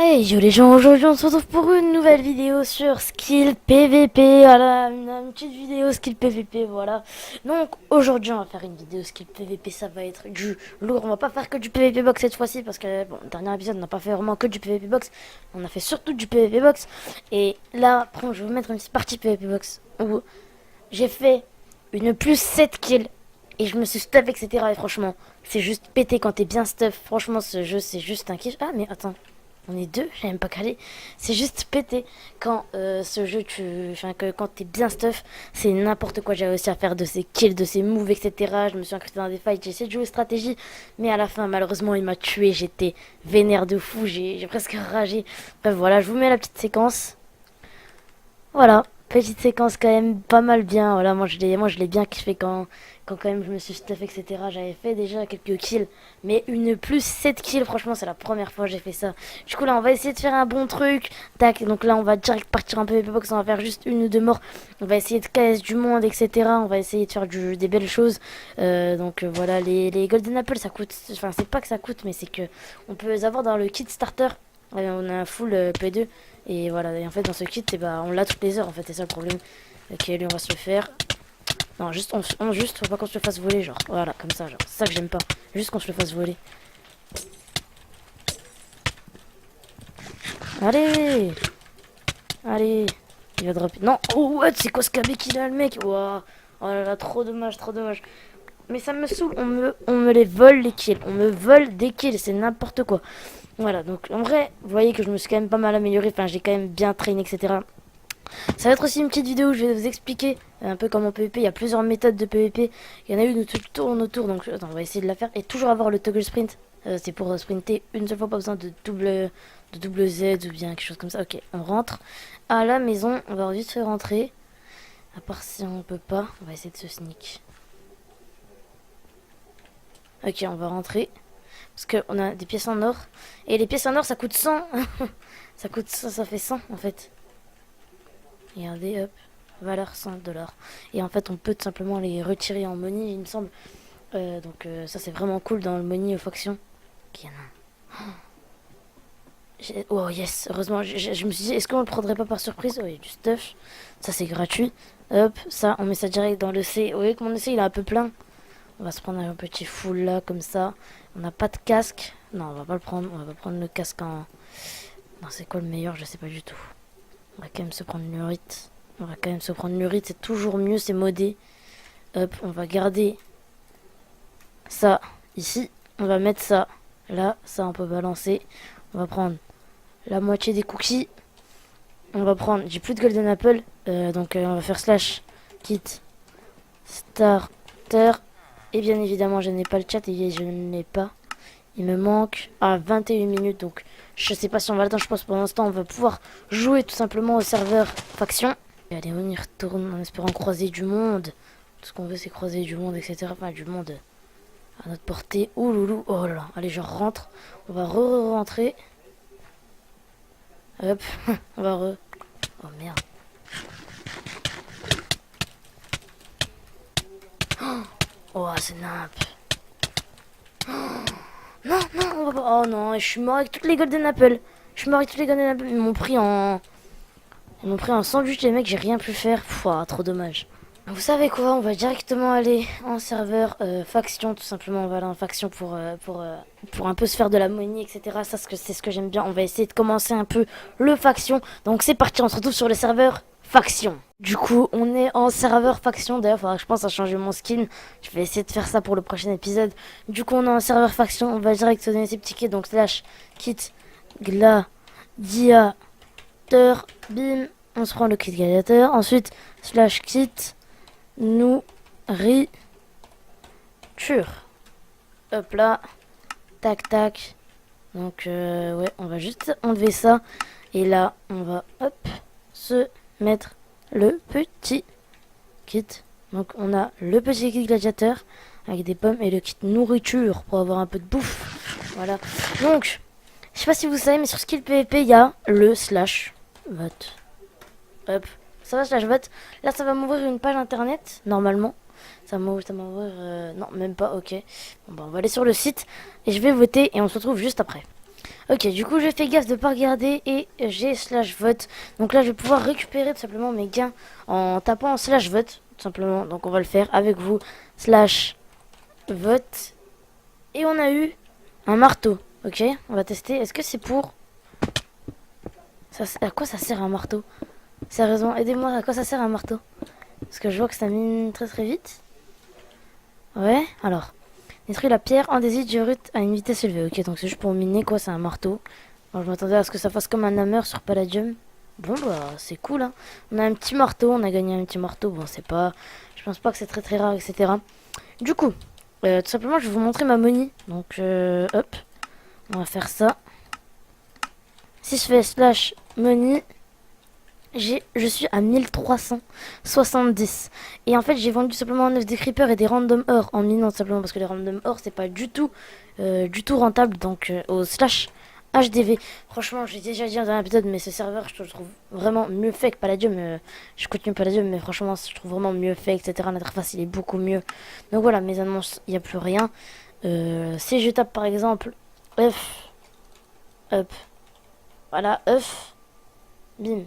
Hey yo les gens, aujourd'hui on se retrouve pour une nouvelle vidéo sur Skill PVP, voilà, une petite vidéo Skill PVP, voilà. Donc aujourd'hui on va faire une vidéo Skill PVP, ça va être du lourd, on va pas faire que du PVP box cette fois-ci parce que bon, le dernier épisode on n'a pas fait vraiment que du PVP box, on a fait surtout du PVP box. Et là, je vais vous mettre une petite partie PVP box où j'ai fait une plus 7 kills et je me suis stuff etc. Et franchement, c'est juste pété quand t'es bien stuff, franchement ce jeu c'est juste un kiff. Ah mais attends. On est deux, j'ai même pas calé. C'est juste pété quand ce jeu, enfin, que quand t'es bien stuff, c'est n'importe quoi. J'ai réussi à faire de ces kills, de ces moves, etc. Je me suis incrusté dans des fights, j'ai essayé de jouer stratégie, mais à la fin, malheureusement, il m'a tué. J'étais vénère de fou, j'ai presque ragé. Bref, voilà, je vous mets la petite séquence. Voilà, petite séquence quand même pas mal bien. Voilà, moi je l'ai bien kiffé quand même je me suis stuff, etc. J'avais fait déjà quelques kills, mais une plus 7 kills, franchement, c'est la première fois que j'ai fait ça. Du coup, là, on va essayer de faire un bon truc. Tac, donc là, on va direct partir un peu PvP box, on va faire juste une ou deux morts. On va essayer de KS du monde, etc. On va essayer de faire des belles choses. Voilà, les Golden Apple, ça coûte. Enfin, c'est pas que ça coûte, mais c'est que on peut les avoir dans le kit starter. On a un full P2. Et voilà, et en fait dans ce kit, on l'a toutes les heures en fait, c'est ça le problème. Ok, lui on va se le faire. Non, juste, faut pas qu'on se le fasse voler, genre. Voilà, comme ça, genre. C'est ça que j'aime pas. Juste qu'on se le fasse voler. Allez. Allez. Il va dropper. Non, oh what, c'est quoi ce KB qu'il a le mec. Wow. Oh là là, trop dommage, trop dommage. Mais ça me saoule, on me les vole les kills. On me vole des kills, c'est n'importe quoi. Voilà, donc en vrai, vous voyez que je me suis quand même pas mal amélioré. Enfin, j'ai quand même bien traîné, etc. Ça va être aussi une petite vidéo où je vais vous expliquer un peu comment PVP. Il y a plusieurs méthodes de PVP. Il y en a une où tout tourne autour. Donc attends, on va essayer de la faire. Et toujours avoir le toggle sprint. C'est pour sprinter une seule fois, pas besoin de double Z ou bien quelque chose comme ça. Ok, on rentre à la maison. On va vite se rentrer. À part si on peut pas, on va essayer de se sneak. Ok, on va rentrer. Parce qu'on a des pièces en or. Et les pièces en or, ça coûte 100. Ça coûte 100, ça fait 100 en fait. Regardez, hop, valeur 100 $. Et en fait, on peut tout simplement les retirer en money, il me semble. Ça, c'est vraiment cool dans le money aux factions. Ok, non. Oh yes, heureusement, je me suis dit, est-ce qu'on le prendrait pas par surprise? Oh, il y a du stuff. Ça, c'est gratuit. Hop, ça, on met ça direct dans le C. Vous voyez que mon C, il est un peu plein. On va se prendre un petit full là, comme ça. On n'a pas de casque. Non, on va pas le prendre. On va pas prendre le casque en... Non, c'est quoi le meilleur? Je sais pas du tout. On va quand même se prendre l'urite. C'est toujours mieux, c'est modé. Hop, on va garder ça ici. On va mettre ça là. Ça, on peut balancer. On va prendre la moitié des cookies. On va prendre... J'ai plus de golden apple. On va faire slash kit starter. Et bien évidemment, je n'ai pas le chat et je ne l'ai pas. Il me manque 21 minutes, donc je sais pas si on va le temps. Je pense pour l'instant on va pouvoir jouer tout simplement au serveur faction. Et allez, on y retourne en espérant croiser du monde. Tout ce qu'on veut c'est croiser du monde, etc. Enfin du monde à notre portée. Ouh loulou, oh là là. Allez, je rentre. On va re-rentrer. Hop, on va re... Oh merde. Oh, c'est nimp. Non, non, on va pas... Oh non, je suis mort avec toutes les golden apples. Ils m'ont pris en... sandwich, les mecs, j'ai rien pu faire. Pouah, trop dommage. Vous savez quoi, on va directement aller en serveur faction, tout simplement. On va aller en faction pour un peu se faire de la money, etc. Ça, c'est ce que j'aime bien. On va essayer de commencer un peu le faction. Donc c'est parti, on se retrouve sur le serveur faction. Du coup, on est en serveur faction. D'ailleurs, il faudra que je pense à changer mon skin. Je vais essayer de faire ça pour le prochain épisode. Du coup, on est en serveur faction. On va direct donner ces petits kits. Donc slash kit gladiateur. Bim. On se prend le kit gladiateur. Ensuite, slash kit nourriture. Hop là. Tac, tac. Donc, ouais, on va juste enlever ça. Et là, on va, hop, se mettre le petit kit. Donc, on a le petit kit gladiateur avec des pommes et le kit nourriture pour avoir un peu de bouffe. Voilà. Donc, je sais pas si vous savez, mais sur Skill PVP, il y a le slash vote. Hop. Ça va, slash vote. Là, ça va m'ouvrir une page internet, normalement. Ça m'ouvre, non, même pas, ok. Bon, bah, on va aller sur le site et je vais voter et on se retrouve juste après. Ok, du coup, j'ai fait gaffe de pas regarder et j'ai slash vote. Donc là, je vais pouvoir récupérer tout simplement mes gains en tapant slash vote, tout simplement. Donc on va le faire avec vous, slash vote. Et on a eu un marteau. Ok, on va tester. Est-ce que c'est pour... À quoi ça sert un marteau? Sérieusement, aidez-moi, à quoi ça sert un marteau? Parce que je vois que ça mine très très vite. Ouais, alors. Détruit la pierre andésite à une vitesse élevée. Ok, donc c'est juste pour miner quoi, c'est un marteau. Alors, je m'attendais à ce que ça fasse comme un hammer sur Palladium. Bon bah c'est cool hein. On a un petit marteau, on a gagné un petit marteau. Bon c'est pas... Je pense pas que c'est très très rare, etc. Du coup, tout simplement je vais vous montrer ma money. Donc hop, on va faire ça. Si je fais slash money, je suis à 1370. Et en fait, j'ai vendu simplement 9 des creepers et des random ore en minant simplement parce que les random ore c'est pas du tout rentable. Donc au slash HDV. Franchement, j'ai déjà dit dans un épisode, mais ce serveur, je le trouve vraiment mieux fait que Palladium. Je continue Palladium, mais franchement, je trouve vraiment mieux fait, etc. L'interface, il est beaucoup mieux. Donc voilà, mes annonces, il n'y a plus rien. Si je tape par exemple F, up, voilà, F. Bim,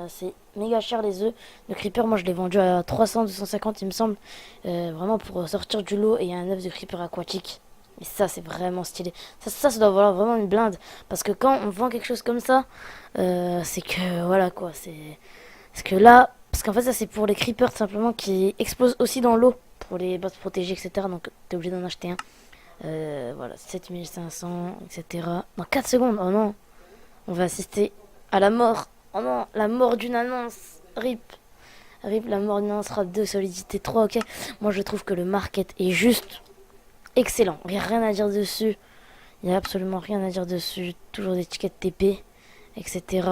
c'est méga cher les œufs. Le creeper, moi je l'ai vendu à 300, 250 il me semble. Vraiment pour sortir du lot et un œuf de creeper aquatique. Et ça c'est vraiment stylé. Ça doit valoir vraiment une blinde. Parce que quand on vend quelque chose comme ça, c'est que voilà quoi. Parce que là, parce qu'en fait ça c'est pour les creepers tout simplement qui explosent aussi dans l'eau. Pour les boss protégés, etc. Donc t'es obligé d'en acheter un. Voilà, 7500, etc. Dans 4 secondes, oh non. On va assister à la mort. Oh non, la mort d'une annonce. RIP. RIP, la mort d'une annonce rap 2, solidité 3, ok. Moi, je trouve que le market est juste excellent. Il n'y a rien à dire dessus. Il n'y a absolument rien à dire dessus. Toujours des tickets TP, etc.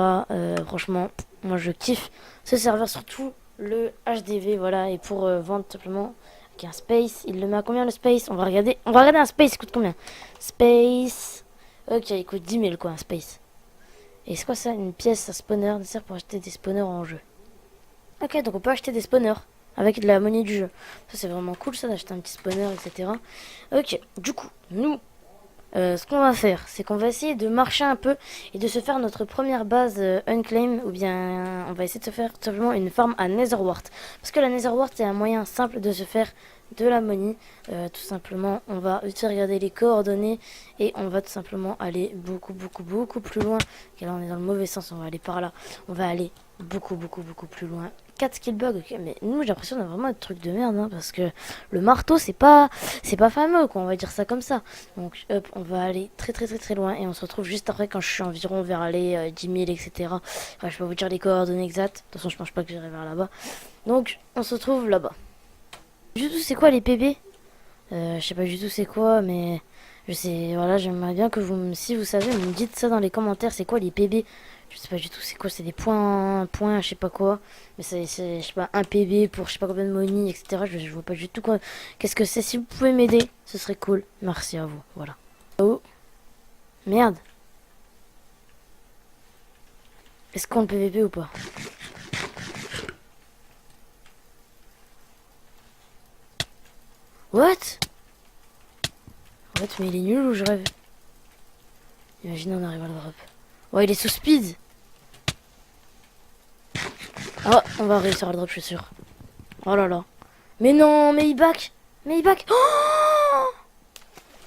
Franchement, moi, je kiffe ce serveur, surtout le HDV, voilà. Et pour vendre simplement avec un space, il le met à combien le space? On va regarder un space, il coûte combien? Space. Ok, il coûte 10 000 quoi, un space. Et c'est quoi ça? Une pièce, un spawner, ça sert pour acheter des spawners en jeu. Ok, donc on peut acheter des spawners avec de la monnaie du jeu. Ça c'est vraiment cool ça d'acheter un petit spawner, etc. Ok, du coup, nous, ce qu'on va faire, c'est qu'on va essayer de marcher un peu et de se faire notre première base unclaim, ou bien on va essayer de se faire tout simplement une farm à Netherwart. Parce que la Netherwart c'est un moyen simple de se faire de la money. Tout simplement, on va utiliser regarder les coordonnées et on va tout simplement aller beaucoup plus loin. Ok, là on est dans le mauvais sens, on va aller par là. On va aller beaucoup plus loin. 4 skill bugs, ok, mais nous j'ai l'impression d'avoir vraiment des trucs de merde, hein, parce que le marteau c'est pas fameux quoi, on va dire ça comme ça. Donc hop, on va aller très loin et on se retrouve juste après quand je suis environ vers les 10 000, etc. Enfin, je peux vous dire les coordonnées exactes, de toute façon je pense pas que j'irai vers là-bas. Donc on se retrouve là-bas. Du tout c'est quoi les PB? Je sais pas du tout c'est quoi, mais je sais, voilà, j'aimerais bien que si vous savez, vous me dites ça dans les commentaires, c'est quoi les PB? Je sais pas du tout c'est quoi, c'est des points, je sais pas quoi. Mais c'est, je sais pas, un PB pour je sais pas combien de money, etc. Je vois pas du tout quoi. Qu'est-ce que c'est? Si vous pouvez m'aider, ce serait cool. Merci à vous, voilà. Oh, merde. Est-ce qu'on le PVP ou pas? What? What, mais il est nul ou je rêve? Imaginez on arrive à le drop. Ouais, il est sous speed. Oh, on va réussir à le drop, je suis sûr. Oh là là. Mais non, mais il back. Mais il back. Oh,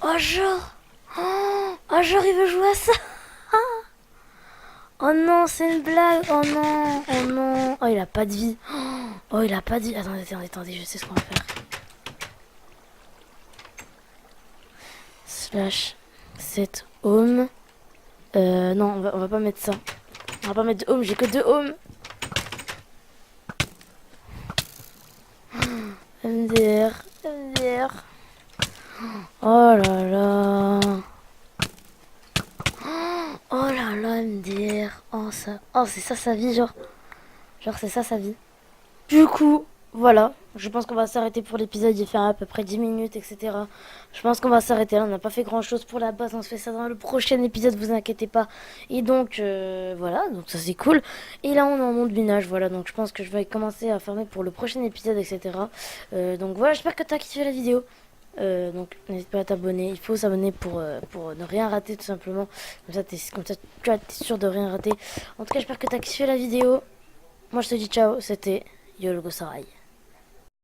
oh genre. Oh, genre, il veut jouer à ça. Oh non, c'est une blague. Oh non, oh non. Oh, il a pas de vie. Oh, il a pas de vie. Attendez, je sais ce qu'on va faire. Slash set home. Non, on va pas mettre ça. On va pas mettre de home, j'ai que 2 home. MDR. Oh là là. Oh là là, MDR. Oh, ça. Oh, c'est ça sa vie, genre. Genre, c'est ça sa vie. Du coup, voilà. Je pense qu'on va s'arrêter pour l'épisode. Il fait à peu près 10 minutes, etc. Je pense qu'on va s'arrêter là. On n'a pas fait grand chose pour la base. On se fait ça dans le prochain épisode, vous inquiétez pas. Et donc, voilà. Donc, ça c'est cool. Et là, on est en monde minage. Voilà. Donc, je pense que je vais commencer à farmer pour le prochain épisode, etc. Donc, voilà. J'espère que tu as kiffé la vidéo. Donc n'hésite pas à t'abonner. Il faut s'abonner pour ne rien rater tout simplement. Comme ça tu es sûr de rien rater. En tout cas, j'espère que tu as kiffé la vidéo. Moi je te dis ciao, c'était YoLoGoSarai.